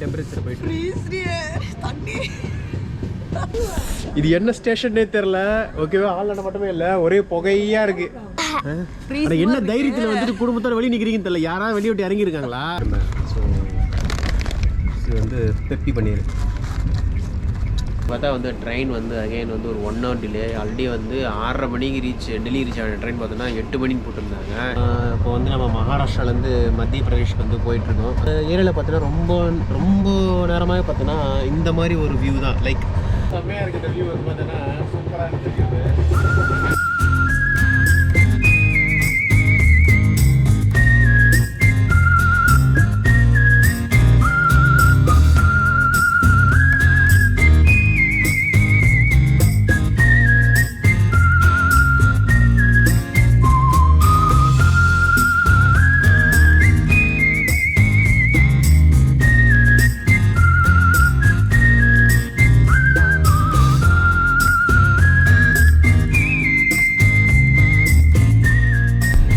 Temperature போயிட்டு இது என்ன ஸ்டேஷன்னே தெரியல. ஓகேவா, ஆள்ல மட்டுமே இல்லை, ஒரே புகையா இருக்கு. என்ன தைரியத்தில் வந்துட்டு குடும்பத்தோட வெளியே நிற்கிறீங்கன்னு தெரியல. யாராவது வெளியே விட்டு இறங்கியிருக்காங்களா? ஸோ இது வந்து பெப்பி பண்ணிடு பார்த்தா வந்து ட்ரெயின் வந்து அகைன் வந்து ஒரு 1 hour டிலே. ஆல்ரெடி வந்து 6:30 மணிக்கு டெல்லி ரீச் ஆன ட்ரெயின் பார்த்தோன்னா 8 மணிக்கு போட்டிருந்தாங்க. இப்போ வந்து நம்ம மகாராஷ்டிராலேருந்து மத்திய பிரதேஷ்க்கு வந்து போயிட்டுருக்கோம். ஏரியாவில் பார்த்தீங்கன்னா ரொம்ப நேரமாக பார்த்தோன்னா இந்த மாதிரி ஒரு வியூ தான். லைக் செம்மையாக இருக்குது இந்த வியூ வந்து பார்த்தோன்னா சூப்பராக இருக்குது வியூ.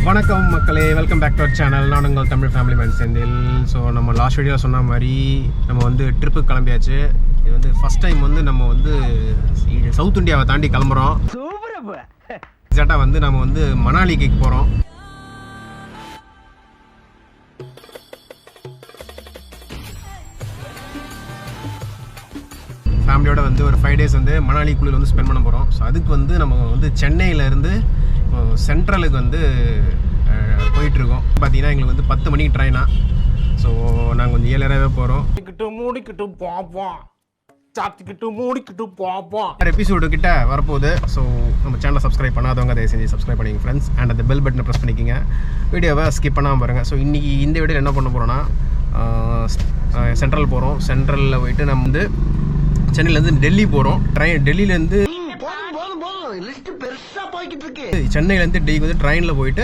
வணக்கம் மக்களே, welcome back to our channel. நான் உங்கள் Tamil family man Senthil. So நம்ம லாஸ்ட் வீடியோ சொன்ன மாதிரி நம்ம வந்து ட்ரிப்புக்கு கிளம்பியாச்சு. இது வந்து ஃபஸ்ட் டைம் வந்து நம்ம வந்து சவுத் இந்தியாவை தாண்டி கிளம்புறோம். எக்ஸாக்டாக வந்து நம்ம வந்து மணாலிக்கு போகிறோம். ஃபேமிலியோட வந்து ஒரு 5 days வந்து மணாலி குளிர் வந்து ஸ்பெண்ட் பண்ண போகிறோம். ஸோ அதுக்கு வந்து நம்ம வந்து சென்னையிலேருந்து சென்ட்ரலுக்கு வந்து போயிட்டுருக்கோம். பார்த்தீங்கன்னா எங்களுக்கு வந்து 10 மணிக்கு ட்ரெயினா. ஸோ நாங்கள் கொஞ்சம் ஏழராகவே போகிறோம். மூடிக்கிட்டு பார்ப்போம், சாப்பிட்டுக்கிட்டு மூடிக்கிட்டு பார்ப்போம். எபிசோடு கிட்ட வரப்போகுது. ஸோ நம்ம சேனலை சப்ஸ்கிரைப் பண்ணாதவங்க தயவு செஞ்சு சப்ஸ்கிரைப் பண்ணிங்க ஃப்ரெண்ட்ஸ். அண்ட் அந்த பெல் பட்டனை ப்ரெஸ் பண்ணிக்கிங்க. வீடியோவை ஸ்கிப் பண்ணாமல் பாருங்கள். ஸோ இன்றைக்கி இந்த வீடியோவில் என்ன பண்ண போகிறோன்னா சென்ட்ரல் போகிறோம். சென்ட்ரலில் போயிட்டு நம்ம வந்து சென்னையிலேருந்து டெல்லி போகிறோம். டெல்லியிலேருந்து சென்னையிலேருந்து டெல்லிக்கு வந்து ட்ரெயினில் போயிட்டு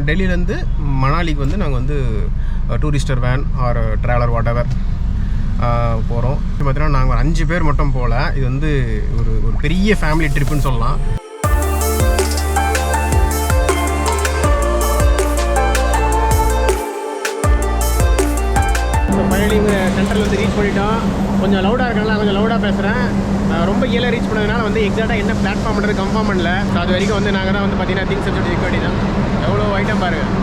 டெல்லியிலேருந்து மணாலிக்கு வந்து நாங்கள் வந்து tourister van or traveller whatever போகிறோம். இப்போ பார்த்தீங்கன்னா நாங்கள் ஒரு 5 பேர் மட்டும் போகல. இது வந்து ஒரு பெரிய ஃபேமிலி ட்ரிப்புன்னு சொல்லலாம். ஃபைனலி சென்ட்ரல் வந்து ரீச் பண்ணிட்டோம். கொஞ்சம் லவுடாக இருக்கனால கொஞ்சம் லவுடாக பேசுகிறேன். ரொம்ப கீழே ரீச் பண்ணதுனால வந்து எக்ஸாக்டாக என்ன பிளாட்ஃபார்ம் பண்ணுறது கன்ஃபார்ம் பண்ணல. ஸோ அது வரைக்கும் வந்து நாங்கள் தான் வந்து பார்த்தீங்கன்னா திங்ஸ் வச்சுட்டு இருக்க வேண்டியதான். எவ்வளோ ஐட்டம் பாருங்கள்,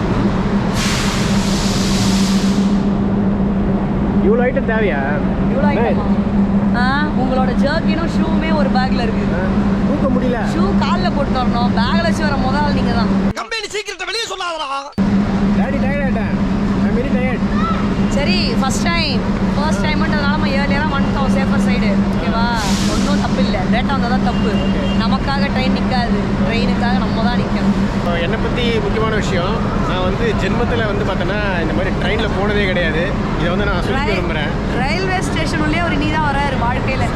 இவ்வளோ ஐட்டம் தேவையா? இவ்வளோ ஐட்டம். உங்களோட ஜர்க்கினும் ஷூவுமே ஒரு பேக்கில் இருக்குது. தூக்க முடியல. ஷூ காலில் போட்டு வரணும். பேக்கில் வச்சு வர முதல் நீங்கள் தான். கம்பெனி சீக்கிரத்தை வெளியே சொல்லாதடா. டேடி டயர்ட் ஆகிட்டேன். I'm very tired. சரி, ஃபர்ஸ்ட் டைம்ன்றதுனால நம்ம ஏர்லியராக வந்துட்டோம். Safer side. ஓகேவா, ஒன்றும் தப்பு இல்லை. லேட்டாக வந்தால் தான் தப்பு. நமக்காக ட்ரெயின் நிற்காது, ட்ரெயினுக்காக நம்ம தான் நிற்கணும். என்னை பற்றி முக்கியமான விஷயம், நான் வந்து ஜென்மத்தில் வந்து பார்த்தோன்னா இந்த மாதிரி ட்ரெயினில் போனதே கிடையாது. இதை வந்து நான் சொல்லி விரும்புகிறேன். ரயில்வே ஸ்டேஷன் உள்ளே ஒரு நீ தான் வராரு வாழ்க்கையில்.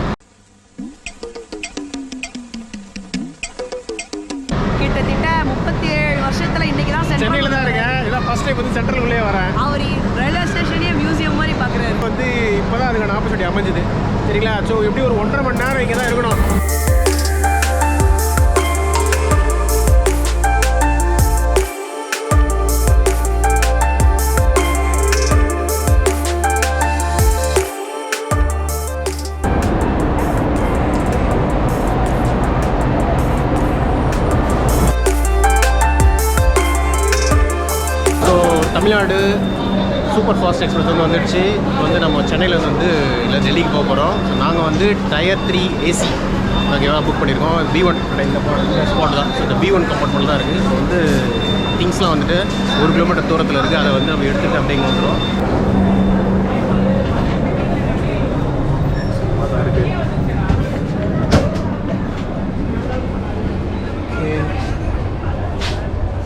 கிட்டத்தட்ட 37 வருஷத்தில் இன்றைக்கி தான் சென்னையில் தான் இருக்கேன். இதான் ஃபர்ஸ்ட் டைம் வந்து சென்ட்ரலுக்குள்ளே வரேன். அவர் ரயில்வே ஸ்டேஷனே மியூசியம் மாதிரி பார்க்குறாரு. வந்து இப்போ தான் அதுக்கான ஆப்பர்ச்சுனிட்டி அமைஞ்சுது. சரிங்களா? ஸோ எப்படி ஒரு 1.5 மணி நேரம் இங்கே தான் இருக்கணும். தமிழ்நாடு சூப்பர் ஃபாஸ்ட் எக்ஸ்பிரஸ் வந்து வந்துடுச்சு. இப்போ வந்து நம்ம சென்னையில் வந்து இல்லை டெல்லிக்கு போக போகிறோம். ஸோ நாங்கள் வந்து டயர் 3 AC ஓகேவா புக் பண்ணியிருக்கோம். B1 இந்த ஸ்பாட் தான். ஸோ இந்த B1 கம்பார்ட்மெண்ட் தான் இருக்குது. ஸோ வந்து திங்ஸ்லாம் வந்துட்டு 1 கிலோமீட்டர் தூரத்தில் இருக்குது. அதை வந்து நம்ம எடுத்துகிட்டு அப்படியே இங்கே வந்துடும். ஓகே,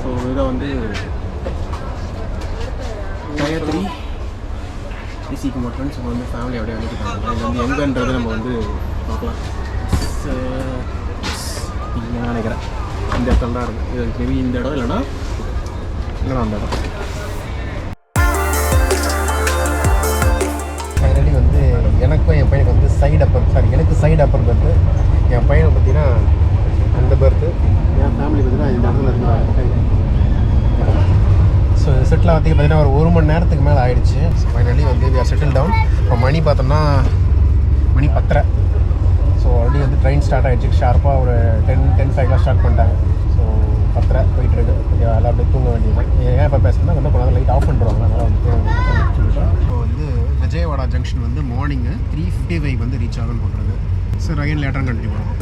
ஸோ இதை வந்து டயர் 3 AC கம்பார்ட்மெண்ட்ஸ். இப்போ வந்து ஃபேமிலி அப்படியே வந்துட்டு இருக்காங்க. இது வந்து எங்கன்றது நம்ம வந்து பார்க்கலாம். இங்கே நினைக்கிறேன் இந்த இடத்துல தான் இருக்குது. இது மேபி இந்த இடம் இல்லைன்னா இல்லைனா அந்த இடம். ஃபைனலி வந்து எனக்கும் என் பையனுக்கு வந்து எனக்கு சைடு அப்பர் பர்த்து. என் பையனை பார்த்தீங்கன்னா அந்த பர்த்து. என் ஃபேமிலி பார்த்தீங்கன்னா இந்த இடத்துல இருக்கிறாங்க. ஸோ செட்டில் வந்து பார்த்தீங்கன்னா ஒரு மணி நேரத்துக்கு மேலே ஆயிடுச்சு. ஃபைனலி வந்து வி ஆர் செட்டில் டவுன். இப்போ மணி பார்த்தோம்னா மணி 10:30. ஸோ ஆல்ரெடி வந்து ட்ரெயின் ஸ்டார்ட் ஆகிடுச்சு. ஷார்ப்பாக ஒரு 10:05 ஸ்டார்ட் பண்ணிட்டாங்க. ஸோ 10:30 போயிட்டுருக்கு. எல்லாம் அப்படியே தூங்க வேண்டியது. ஏன் இப்போ பேசுகிறேன்னா வந்து கொஞ்சம் லைட் ஆஃப் பண்ணுறாங்க. அதனால் வந்து இப்போ வந்து விஜயவாடா ஜங்ஷன் வந்து மார்னிங்கு 3:55 வந்து ரீச் ஆகும்னு போட்டுருக்கு. சார் அகைன் லேட்டர் கண்டினியூ பண்ணுவோம்.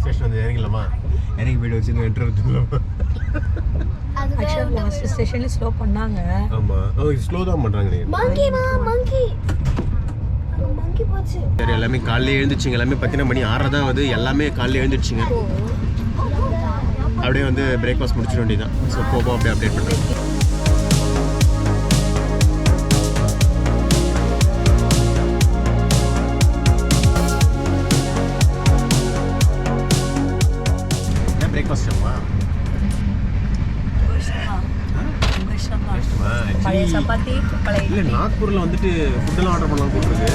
ஸ்டேஷன் வந்து இறங்கலாமா? இறங்கி போய்ட்டு வச்சு என்ட்ரு வச்சுக்கலாமா? ஆக்சுவலாக லாஸ்ட் ஸ்டேஷன்ல ஸ்லோ பண்ணாங்க. ஆமாம். ஸ்லோ தான் பண்ணுறாங்க. சரி, எல்லாமே காலையில் எழுந்துச்சிங்க. எல்லாமே பார்த்தீங்கன்னா மணி 6 தான் வந்து எல்லாமே காலையில் எழுந்துச்சிங்க. அப்படியே வந்து பிரேக்ஃபாஸ்ட் முடிச்சிட வேண்டியதான். ஸோ போகும் அப்படியே அப்டேட் பண்ணுறோம். பிரேக்ஃபாஸ்ட் பழைய சப்பாத்தி பழைய இல்லை நாக்பூரில் வந்துட்டு ஃபுட்டெல்லாம் ஆர்டர் பண்ணலாம் போட்டுருக்கு.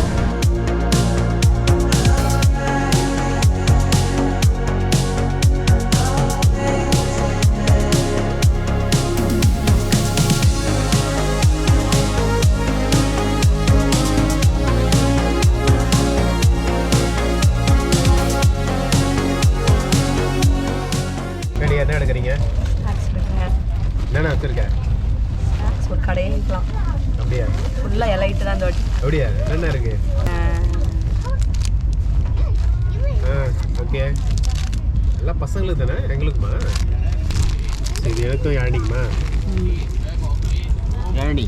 என்ன எடுக்கிறீங்க? என்னென்ன வச்சுருக்கேன்? ஒரு கடையே இருக்கலாம். அப்படியா? ஃபுல்லாக எலைட்டு தான் இந்த வாட்டி. அப்படியா? என்னென்ன இருக்கு? ஓகே, எல்லாம் பசங்களுக்கு தானே, எங்களுக்குமா? சரி, எனக்கும் யாழ்னிக்குமா? யாழ்னி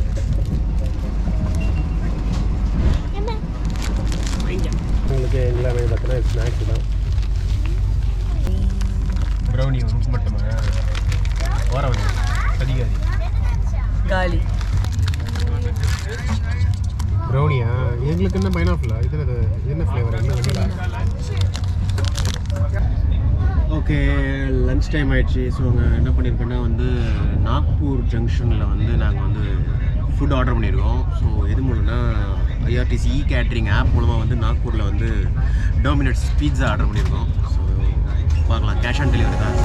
உங்களுக்கு எல்லாமே பார்த்தீங்கன்னா ஸ்நாக்ஸ் தான். ப்ரௌனி உனக்கு மட்டுமா? ஓரவணி சதிகாரி காலி ப்ரௌனியா? எங்களுக்கு என்ன பைனாப்பிளா? இது என்ன ஃப்ளேவர்? என்ன வெண்ணிலா? ஓகே, லன்ச் டைம் ஆயிடுச்சு. ஸோ நாங்கள் என்ன பண்ணியிருக்கோன்னா வந்து நாக்பூர் ஜங்ஷனில் வந்து நாங்கள் வந்து ஃபுட் ஆர்டர் பண்ணியிருக்கோம். ஸோ எது மூலம்னா IRCTC ecatering ஆப் மூலமாக வந்து நாக்பூரில் வந்து டோமினோஸ் பீட்சா ஆர்டர் பண்ணியிருக்கோம். ஸோ பார்க்கலாம், கேஷ் ஆன் டெலிவரி தான்.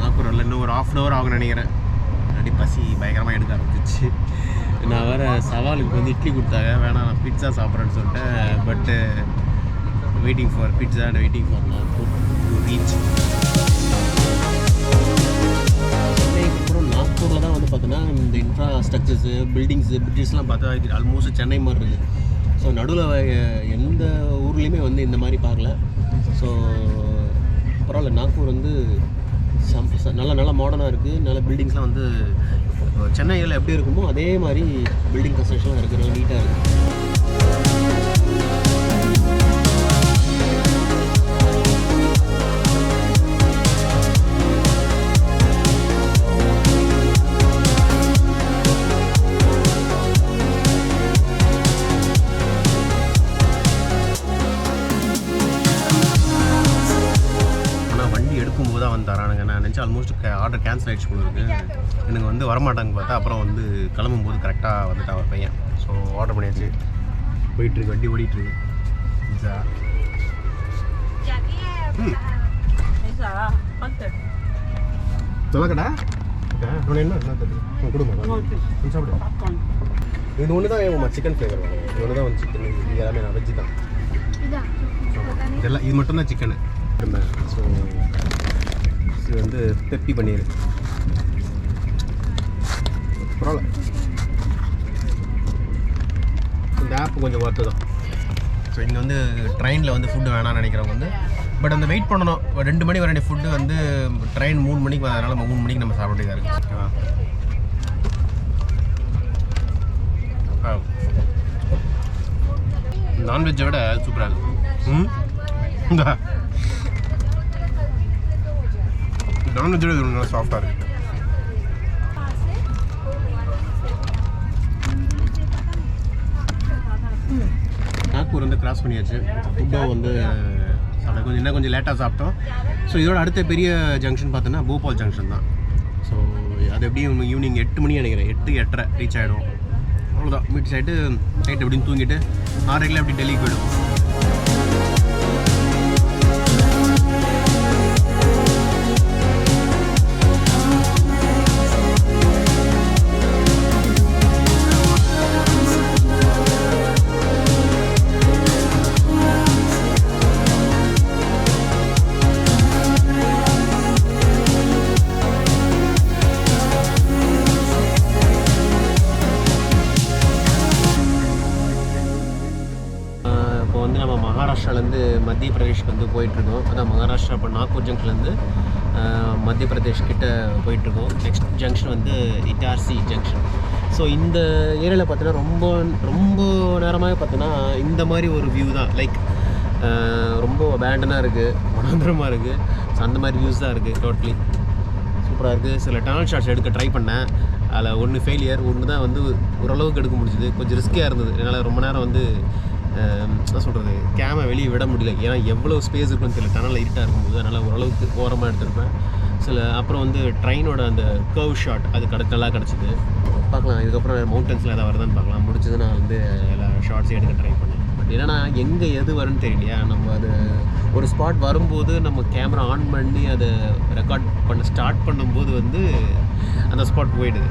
நாக்பூரில் இன்னும் ஒரு 1/2 hour ஆகும்னு நினைக்கிறேன். அப்படி பசி பயங்கரமாக எடுக்க ஆரம்பிச்சிச்சு. நான் வேறு சவாலுக்கு வந்து இட்லி கொடுத்தாங்க, வேணாம் நான் பிட்ஸா சாப்பிட்றேன்னு சொல்லிட்டேன். பட்டு waiting for pizza and waiting for Nagpur to reach. அப்புறம் நாக்பூரில் தான் வந்து பார்த்தோன்னா இந்த இன்ஃப்ராஸ்ட்ரக்சர்ஸு, பிரிட்ஜஸ்லாம் பார்த்தா ஆல்மோஸ்ட் சென்னை மாதிரி இருக்குது. ஸோ நடுவில் எந்த ஊர்லேயுமே வந்து இந்த மாதிரி பார்க்கல. ஸோ பரவாயில்ல, நாக்பூர் வந்து நல்லா மாடர்னாக இருக்குது. நல்ல பில்டிங்ஸ்லாம் வந்து சென்னையில் எப்படி இருக்குமோ அதே மாதிரி பில்டிங் கன்ஸ்ட்ரக்ஷன்லாம் இருக்குது. நல்லா நீட்டாக இருக்குது. எடுக்கும்போது தான் வந்து தரானுங்க. நான் நினச்சா ஆல்மோஸ்ட் ஆர்டர் கேன்சல் ஆகிடுச்சு போல இருக்குது. எனக்கு வந்து வரமாட்டாங்க பார்த்தா அப்புறம் வந்து கிளம்பும்போது கரெக்டாக வந்துட்டான் ஒரு பையன். ஸோ ஆர்டர் பண்ணியாச்சு. போயிட்டுருக்கு, வண்டி ஓடிட்டுருக்கு. பிட்ஸா சொல்லக்கடா என்ன கொடுமா சாப்பிடு. இது ஒன்று தான் ஏமா சிக்கன் ஃப்ளேவர் வரும். இது ஒன்று தான் வந்து சிக்கன். இது எல்லாமே நான் வெஜ்ஜு தான். இதெல்லாம் இது மட்டும்தான் சிக்கனு. ஸோ இது வந்து பெப்பி பன்னீர். பரவாயில்ல, இந்த ஆப் கொஞ்சம் ஒர்த்து தான். ஸோ இங்கே வந்து ட்ரெயினில் வந்து ஃபுட்டு வேணாம்னு நினைக்கிறவங்க வந்து பட் அந்த வெயிட் பண்ணணும். 2 மணி வர வேண்டிய ஃபுட்டு வந்து ட்ரெயின் 3 மணிக்கு வரதுனால நம்ம 3 மணிக்கு நம்ம சாப்பிட வேண்டியதாக இருக்குது. ஓகேவா? நான்வெஜ்ஜை விட சூப்பராக இருக்கும். இந்த நான்வெஜ்ஜோட இது நல்லா சாஃப்டாக இருக்குது. நாக்பூர் வந்து கிராஸ் பண்ணியாச்சு. ஃபுட்டும் வந்து கொஞ்சம் லேட்டாக சாப்பிட்டோம். ஸோ இதோட அடுத்த பெரிய ஜங்ஷன் பார்த்தோன்னா போபால் ஜங்ஷன் தான். ஸோ அது எப்படியும் ஈவினிங் 8 மணி நினைக்கிறேன், 8-8:30 ரீச் ஆகிடும். அவ்வளோதான் மீட்ஸ் ஆகிட்டு நைட் எப்படின்னு தூங்கிட்டு 6 அப்படி டெல்லிக்கு போய்டும். மகாராஷ்டிராலேருந்து மத்திய பிரதேஷ்க்கு வந்து போயிட்டுருக்கோம். அதான் மகாராஷ்டிரா இப்போ நாக்பூர் ஜங்ஷன்லேருந்து மத்திய பிரதேஷ் கிட்ட போயிட்டுருக்கோம். நெக்ஸ்ட் ஜங்ஷன் வந்து இட்டார்சி ஜங்ஷன். ஸோ இந்த ஏரியாவில் பார்த்தீங்கன்னா ரொம்ப நேரமாக பார்த்தீங்கன்னா இந்த மாதிரி ஒரு வியூ தான். லைக் ரொம்ப அபேண்டனாக இருக்குது, மனோந்தரமாக இருக்குது. ஸோ அந்த மாதிரி வியூஸ் தான் இருக்குது. டோட்டலி சூப்பராக இருக்குது. சில டனல் ஷாட்ஸ் எடுக்க ட்ரை பண்ணேன். அதில் ஒன்று ஃபெயிலியர், ஒன்று தான் வந்து ஓரளவுக்கு எடுக்க முடிஞ்சுது. கொஞ்சம் ரிஸ்கியாக இருந்தது. என்னால் ரொம்ப நேரம் வந்து என்ன சொல்கிறது, கேமரா வெளியே விட முடியல. ஏன்னா எவ்வளோ ஸ்பேஸ் இருக்குன்னு தெரியல, டனலில் இருட்டாக இருக்கும்போது. அதனால் ஓரளவுக்கு ஓரமாக எடுத்திருப்பேன். அப்புறம் வந்து ட்ரெயினோட அந்த கர்வ் ஷாட் அது நல்லா கிடச்சிது. பார்க்கலாம், இதுக்கப்புறம் மவுண்டன்ஸில் எதாவது வருதான்னு பார்க்கலாம். முடிச்சது நான் வந்து எல்லா ஷார்ட்ஸையும் எடுக்க ட்ரை பண்ணேன். பட் என்னன்னா எங்கே எது வரும்னு தெரியலையா. நம்ம அது ஒரு ஸ்பாட் வரும்போது நம்ம கேமரா ஆன் பண்ணி அதை ரெக்கார்ட் பண்ண ஸ்டார்ட் பண்ணும்போது வந்து அந்த ஸ்பாட் போயிடுது.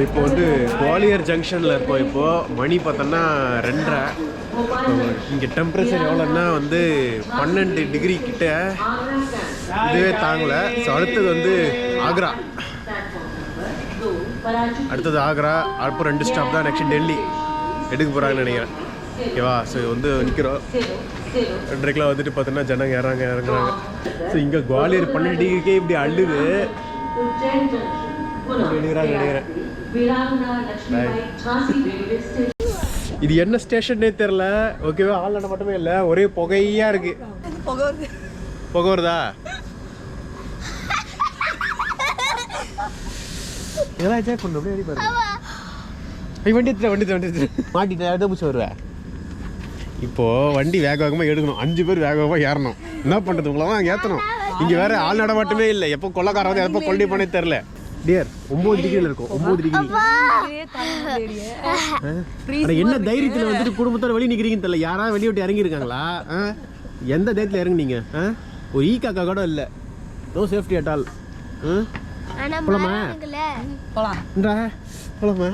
இப்போ வந்து குவாலியர் ஜங்ஷனில் இருக்கோம். இப்போது மணி பார்த்தோன்னா 2:30. இங்கே டெம்பரேச்சர் எவ்வளோன்னா வந்து 12 டிகிரி கிட்ட இதுவே தாங்கலை. ஸோ அடுத்தது வந்து ஆக்ரா, அப்புறம் 2 ஸ்டாப் தான். நெக்ஸ்ட் டெல்லி எடுக்க போகிறாங்கன்னு நினைக்கிறேன். ஓகேவா? ஸோ வந்து நிற்கிறோம். 2:30 வந்துட்டு பார்த்தோன்னா ஜனங்க இறங்குறாங்க. ஸோ இங்கே குவாலியர் 12 டிகிரிக்கே இப்படி அள்ளுது. நினைக்கிறேன் இது என்ன ஸ்டேஷன்னே தெரியல. ஓகேவா? ஆள் மட்டுமே இல்லை, ஒரே புகையா இருக்கு. புகை வருதா? ஏதாச்சும் கொண்டு அப்படியே பாரு. வண்டி மாட்டிட்டு பிடிச்சி வருவேன். இப்போ வண்டி வேக வேகமாக எடுக்கணும். 5 பேர் வேக வேகமாக ஏறணும். என்ன பண்ணுறது, உங்களெல்லாம் ஏற்றணும். இங்கே வேற ஆள் நடமாட்டமே இல்லை. எப்போ கொள்ளக்காரவது எப்போ கொள்ளி போனே தெரில. டியர் 9 டிகிரியில் இருக்கும். 9 டிகிரி. என்ன தைரியத்தில் வந்துட்டு குடும்பத்தோட வெளியே நிற்கிறீங்கன்னு தெரியல. யாராவது வெளியே விட்டு இறங்கியிருக்காங்களா? எந்த தைரியத்தில் இறங்குனீங்க? ஒரு காக்கா கூட இல்லை. No safety at all. போலாமா? போலாமா?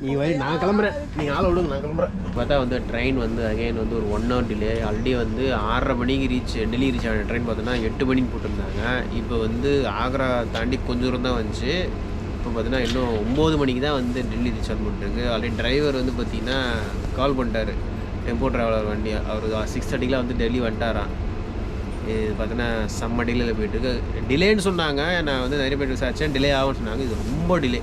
நீ வரி, நான் கிளம்புறேன். நீங்கள் ஆளை விடுங்க, நான் கிளம்புறேன். பார்த்தா வந்து ட்ரெயின் வந்து அகைன் வந்து ஒரு 1 hour டிலே. ஆல்ரெடி வந்து 6:30 மணிக்கு டெல்லி ரீச் ஆன ட்ரெயின் பார்த்தோன்னா 8 மணிக்கு போட்டிருந்தாங்க. இப்போ வந்து ஆக்ரா தாண்டி கொஞ்சம் தூரம் தான் வந்துச்சு. இப்போ பார்த்தீங்கன்னா இன்னும் 9 மணிக்கு தான் வந்து டெல்லி ரீச் ஆன் பண்ணிருக்கு. ஆல்ரெடி டிரைவர் வந்து பார்த்தீங்கன்னா கால் பண்ணிட்டார், டெம்போ ட்ராவலர் வண்டி. அவர் 6:30 வந்து டெல்லி வந்துட்டாரான். இது பார்த்தீங்கன்னா செம்ம டிலேயில் போயிட்டுருக்கு. டிலேன்னு சொன்னாங்க. நான் வந்து நிறைய பேர் விசாரிச்சேன், டிலே ஆகும்னு சொன்னாங்க. இது ரொம்ப டிலே.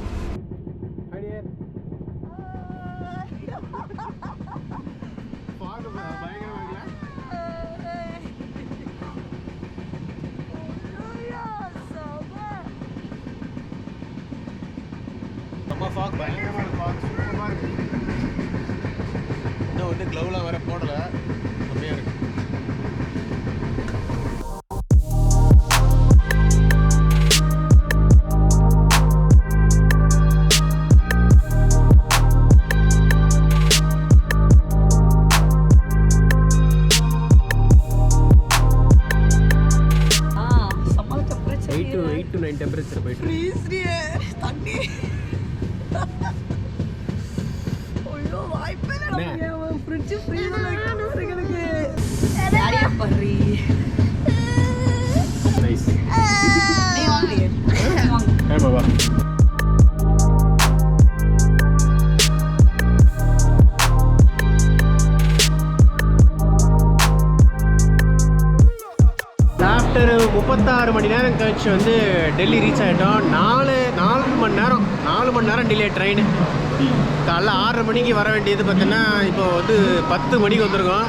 இன்னும் வந்து க்ளவுலாம் வேற போடல. அப்படியே இருக்கு. டெம்பரேச்சர் போயிட்டு தண்ணி வாய்ப்பே இல்லை. ஃப்ரிட்ஜ் ஃப்ரீ பாய் பாபா. ஆஃப்டர் 36 மணி நேரம் கழிச்சு வந்து டெல்லி ரீச் ஆகிட்டோம். 4 மணி நேரம் டிலே ட்ரெயின். காலைல 6:30 மணிக்கு வர வேண்டியது பார்த்தீங்கன்னா இப்போ வந்து 10 மணிக்கு வந்திருக்கோம்.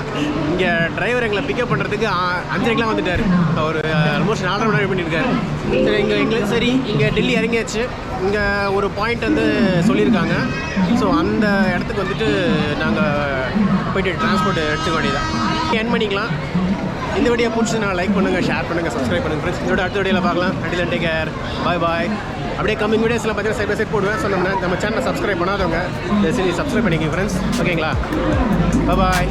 இங்கே டிரைவர் எங்களை பிக்கப் பண்ணுறதுக்கு 5:30க்கெலாம் வந்துட்டார். ஒரு ஆல்மோஸ்ட் 4:30 மணி நேரம் பண்ணியிருக்காரு. சரி இங்கே டெல்லி இறங்கியாச்சு. இங்கே ஒரு பாயிண்ட் வந்து சொல்லியிருக்காங்க. ஸோ அந்த இடத்துக்கு வந்துட்டு நாங்கள் போய்ட்டு டிரான்ஸ்போர்ட் எடுத்துக்க வேண்டியதான். என் பண்ணிக்கலாம். இந்த வீடியோ பிடிச்சதுனா லைக் பண்ணுங்கள், ஷேர் பண்ணுங்கள், சப்ஸ்கிரைப் பண்ணுங்கள் ஃப்ரெண்ட்ஸ். இதோட அடுத்த வீடியோவில் பார்க்கலாம். Until then take care. Bye. அப்படியே கம்மிங் வீடியோஸில் பார்த்தீங்கன்னா சைட் பை சைட் போடுவேன். ஸோ நம்ம சேனலை சப்ஸ்கிரைப் பண்ணாதவங்க சப்ஸ்கிரைப் பண்ணிக்கங்க ஃப்ரெண்ட்ஸ். ஓகேங்களா? பாய்.